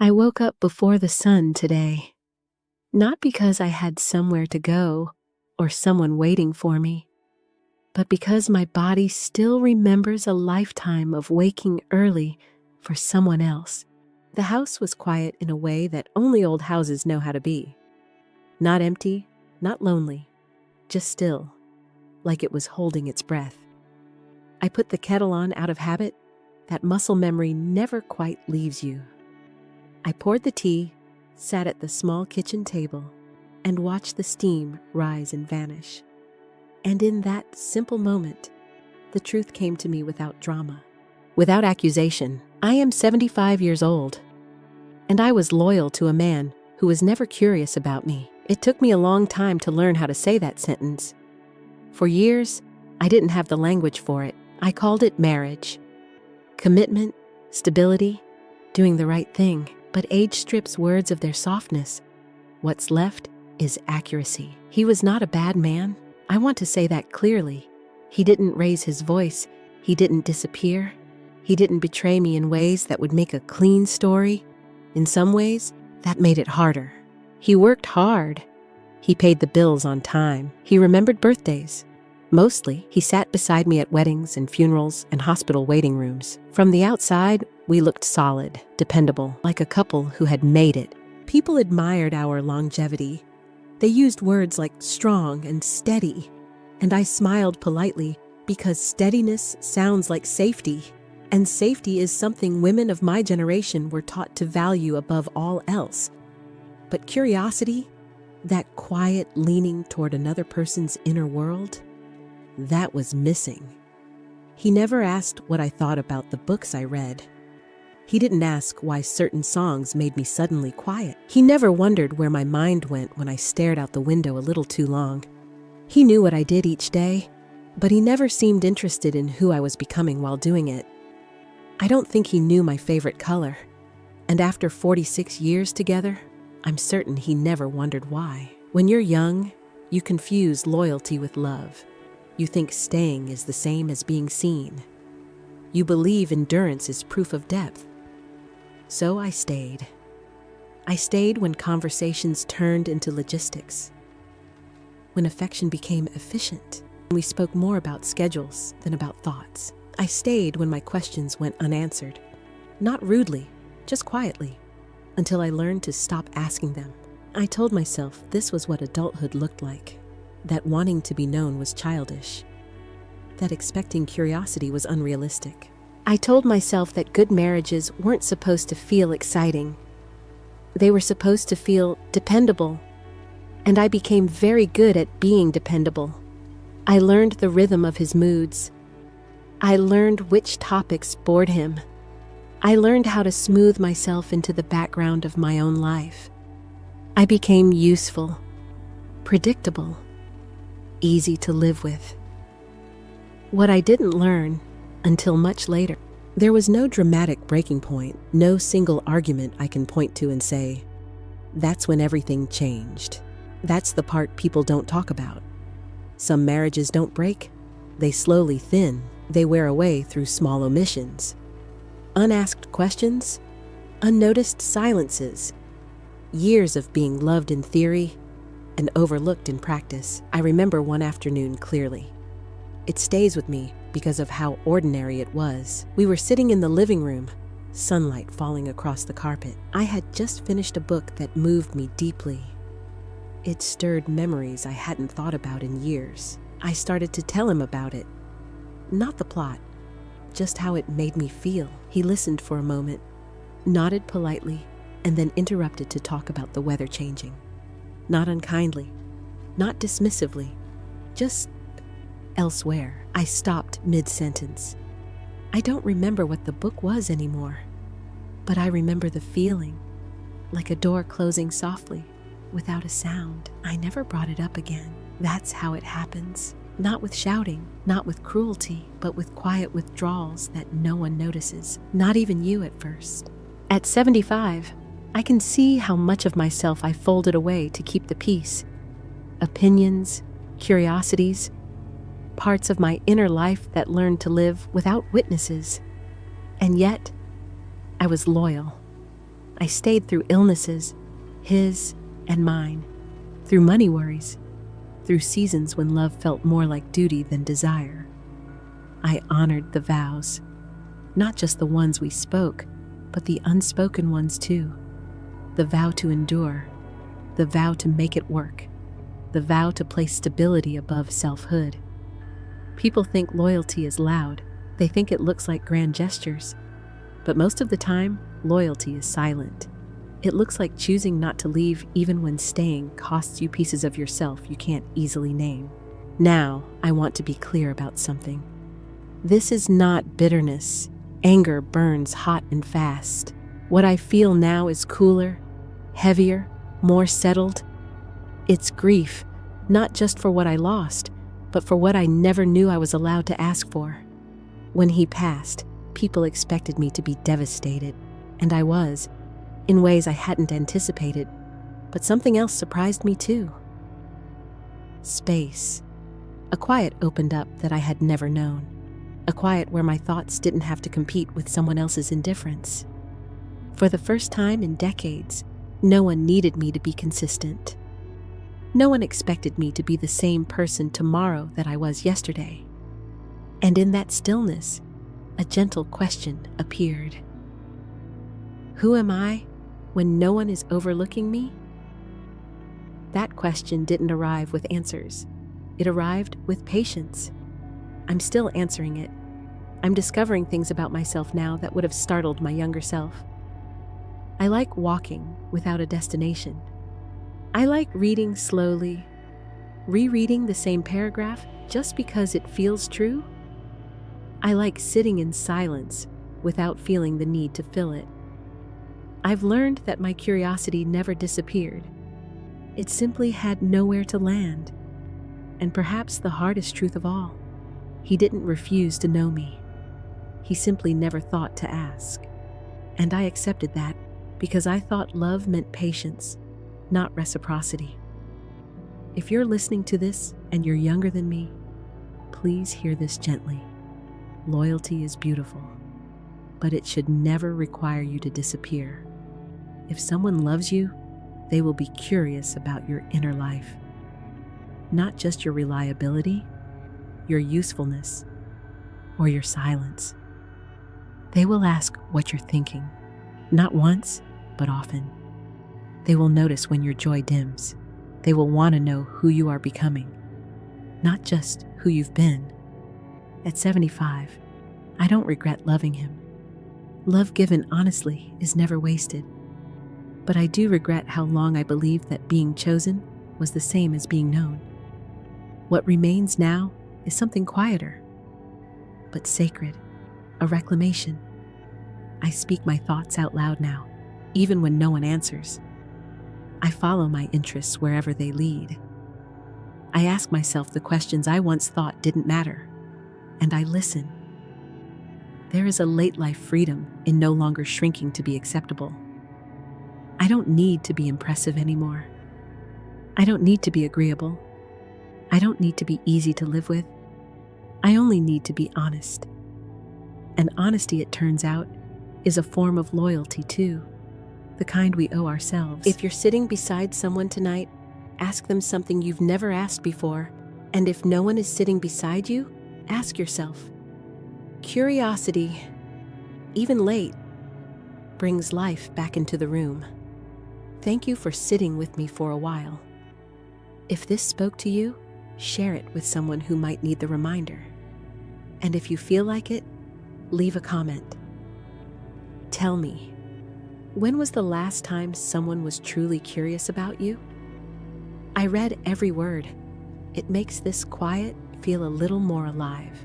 I woke up before the sun today, not because I had somewhere to go or someone waiting for me, but because my body still remembers a lifetime of waking early for someone else. The house was quiet in a way that only old houses know how to be. Not empty, not lonely, just still, like it was holding its breath. I put the kettle on out of habit. That muscle memory never quite leaves you. I poured the tea, sat at the small kitchen table, and watched the steam rise and vanish. And in that simple moment, the truth came to me without drama, without accusation. I am 75 years old, and I was loyal to a man who was never curious about me. It took me a long time to learn how to say that sentence. For years, I didn't have the language for it. I called it marriage. Commitment, stability, doing the right thing. But age strips words of their softness. What's left is accuracy. He was not a bad man. I want to say that clearly. He didn't raise his voice. He didn't disappear. He didn't betray me in ways that would make a clean story. In some ways, that made it harder. He worked hard. He paid the bills on time. He remembered birthdays. Mostly, he sat beside me at weddings and funerals and hospital waiting rooms. From the outside, we looked solid, dependable, like a couple who had made it. People admired our longevity. They used words like strong and steady, and I smiled politely because steadiness sounds like safety, and safety is something women of my generation were taught to value above all else. But curiosity, that quiet leaning toward another person's inner world, that was missing. He never asked what I thought about the books I read. He didn't ask why certain songs made me suddenly quiet. He never wondered where my mind went when I stared out the window a little too long. He knew what I did each day, but he never seemed interested in who I was becoming while doing it. I don't think he knew my favorite color, and after 46 years together, I'm certain he never wondered why. When you're young, you confuse loyalty with love. You think staying is the same as being seen. You believe endurance is proof of depth. So I stayed. I stayed when conversations turned into logistics, when affection became efficient, when we spoke more about schedules than about thoughts. I stayed when my questions went unanswered, not rudely, just quietly, until I learned to stop asking them. I told myself this was what adulthood looked like. That wanting to be known was childish, that expecting curiosity was unrealistic. I told myself that good marriages weren't supposed to feel exciting. They were supposed to feel dependable, and I became very good at being dependable. I learned the rhythm of his moods. I learned which topics bored him. I learned how to smooth myself into the background of my own life. I became useful, predictable, easy to live with. What I didn't learn until much later, there was no dramatic breaking point, no single argument I can point to and say, that's when everything changed. That's the part people don't talk about. Some marriages don't break, they slowly thin, they wear away through small omissions. Unasked questions, unnoticed silences, years of being loved in theory and overlooked in practice. I remember one afternoon clearly. It stays with me because of how ordinary it was. We were sitting in the living room, sunlight falling across the carpet. I had just finished a book that moved me deeply. It stirred memories I hadn't thought about in years. I started to tell him about it. Not the plot, just how it made me feel. He listened for a moment, nodded politely, and then interrupted to talk about the weather changing. Not unkindly, not dismissively, just elsewhere. I stopped mid-sentence. I don't remember what the book was anymore, but I remember the feeling, like a door closing softly, without a sound. I never brought it up again. That's how it happens. Not with shouting, not with cruelty, but with quiet withdrawals that no one notices, not even you at first. At 75, I can see how much of myself I folded away to keep the peace. Opinions, curiosities, parts of my inner life that learned to live without witnesses. And yet, I was loyal. I stayed through illnesses, his and mine, through money worries, through seasons when love felt more like duty than desire. I honored the vows, not just the ones we spoke, but the unspoken ones too. The vow to endure, the vow to make it work, the vow to place stability above selfhood. People think loyalty is loud. They think it looks like grand gestures. But most of the time, loyalty is silent. It looks like choosing not to leave even when staying costs you pieces of yourself you can't easily name. Now, I want to be clear about something. This is not bitterness. Anger burns hot and fast. What I feel now is cooler, heavier, more settled. It's grief, not just for what I lost, but for what I never knew I was allowed to ask for. When he passed, people expected me to be devastated, and I was, in ways I hadn't anticipated, but something else surprised me too. Space. A quiet opened up that I had never known. A quiet where my thoughts didn't have to compete with someone else's indifference. For the first time in decades, no one needed me to be consistent. No one expected me to be the same person tomorrow that I was yesterday. And in that stillness, a gentle question appeared. Who am I when no one is overlooking me? That question didn't arrive with answers. It arrived with patience. I'm still answering it. I'm discovering things about myself now that would have startled my younger self. I like walking without a destination. I like reading slowly, rereading the same paragraph just because it feels true. I like sitting in silence without feeling the need to fill it. I've learned that my curiosity never disappeared. It simply had nowhere to land. And perhaps the hardest truth of all, he didn't refuse to know me. He simply never thought to ask. And I accepted that because I thought love meant patience, not reciprocity. If you're listening to this and you're younger than me, please hear this gently. Loyalty is beautiful, but it should never require you to disappear. If someone loves you, they will be curious about your inner life. Not just your reliability, your usefulness, or your silence. They will ask what you're thinking, not once, but often. They will notice when your joy dims. They will want to know who you are becoming, not just who you've been. At 75, I don't regret loving him. Love given honestly is never wasted. But I do regret how long I believed that being chosen was the same as being known. What remains now is something quieter, but sacred, a reclamation. I speak my thoughts out loud now, even when no one answers. I follow my interests wherever they lead. I ask myself the questions I once thought didn't matter, and I listen. There is a late life freedom in no longer shrinking to be acceptable. I don't need to be impressive anymore. I don't need to be agreeable. I don't need to be easy to live with. I only need to be honest. And honesty, it turns out, is a form of loyalty too, the kind we owe ourselves. If you're sitting beside someone tonight, ask them something you've never asked before. And if no one is sitting beside you, ask yourself. Curiosity, even late, brings life back into the room. Thank you for sitting with me for a while. If this spoke to you, share it with someone who might need the reminder. And if you feel like it, leave a comment. Tell me, when was the last time someone was truly curious about you? I read every word. It makes this quiet feel a little more alive.